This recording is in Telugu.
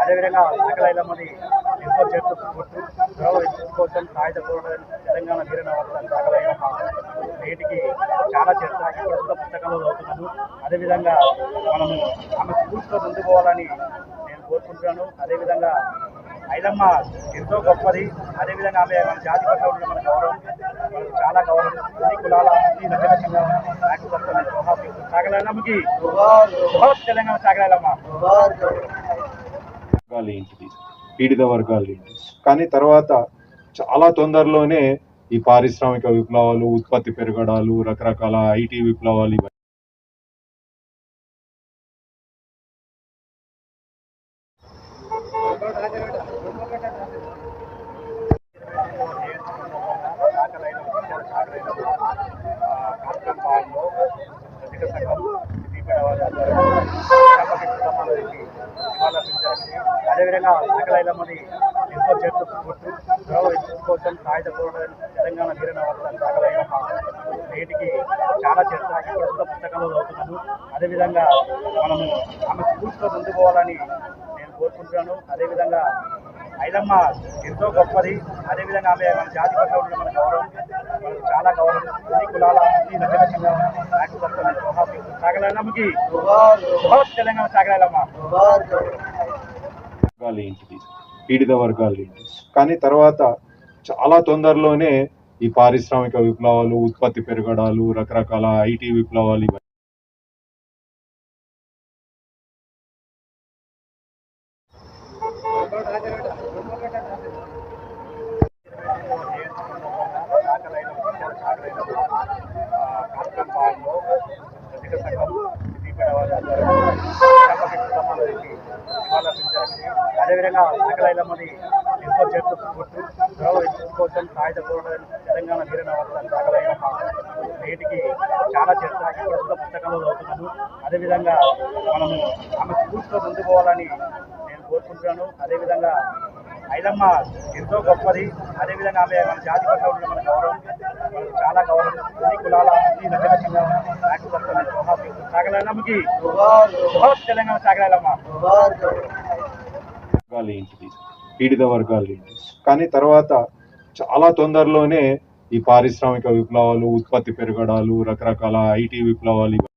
అదేవిధంగా ఆకలైలమ్మని ఎంతో చేస్తూ కోసం సాయుధ తెలంగాణ వీరన ఆకలైలమ్మ నేటికి చాలా చర్చ ఇప్పుడు కూడా పుస్తకాలు చదువుతున్నాను. అదేవిధంగా మనము ఆమె స్ఫూర్తితో ముందుకు పోవాలని నేను కోరుకుంటున్నాను. అదేవిధంగా ఐలమ్మ ఎంతో గొప్పది. అదేవిధంగా ఆమె మన జాతి పట్ల ఉన్న మన గౌరవం మనకు చాలా గౌరవం. అన్ని కులాల అన్ని రకరకాల సాగలమ్మకి తెలంగాణ సాగలమ్మ ఏంటిది పీడిత వర్గాలు ఏంటి. కానీ తర్వాత చాలా తొందరలోనే ఈ పారిశ్రామిక విప్లవాలు, ఉత్పత్తి పెరగడాలు, రకరకాల ఐటీ విప్లవాలు అదేవిధంగా ఆకలైలమ్మని ఎంతో చేస్తూ కోసం సాయుధ తెలంగాణ వీరన ఆకలైలమ్మ నేటికి చాలా చర్చ ఇప్పుడు కూడా పుస్తకాలు చదువుతున్నాను. అదేవిధంగా మనము ఆమె స్ఫూర్తితో ముందుకు పోవాలని నేను కోరుకుంటున్నాను. అదేవిధంగా ఐలమ్మ ఎంతో గొప్పది. అదేవిధంగా ఆమె మన జాతి పట్ల ఉన్న మన గౌరవం మనకు చాలా గౌరవం. అన్ని కులాల అన్ని రకరకాల సాగలమ్మకి తెలంగాణ సాగలమ్మ ఏంటిది పీడిత వర్గాలు ఏంటి. కానీ తర్వాత చాలా తొందరలోనే ఈ పారిశ్రామిక విప్లవాలు, ఉత్పత్తి పెరగడాలు, రకరకాల ఐటీ విప్లవాలు అదేవిధంగా ఆకలైలమ్మని ఎంతో చేస్తూ కోసం సాయుధ తెలంగాణ వీరన ఆకలైలమ్మ నేటికి చాలా చర్చ ఇప్పుడు కూడా పుస్తకాలు చదువుతున్నాను. అదేవిధంగా మనము ఆమె స్ఫూర్తితో ముందుకు పోవాలని నేను కోరుకుంటున్నాను. అదేవిధంగా ఐలమ్మ ఎంతో గొప్పది. అదేవిధంగా ఆమె మన జాతి పట్ల ఉన్న మన గౌరవం మనకు చాలా గౌరవం. అన్ని కులాల అన్ని రకరకాల సాగలమ్మకి తెలంగాణ సాగలమ్మ ఏంటిది పీడిత వర్గాలు ఏంటి. కానీ తర్వాత చాలా తొందరలోనే ఈ పారిశ్రామిక విప్లవాలు, ఉత్పత్తి పెరగడాలు, రకరకాల ఐటీ విప్లవాలు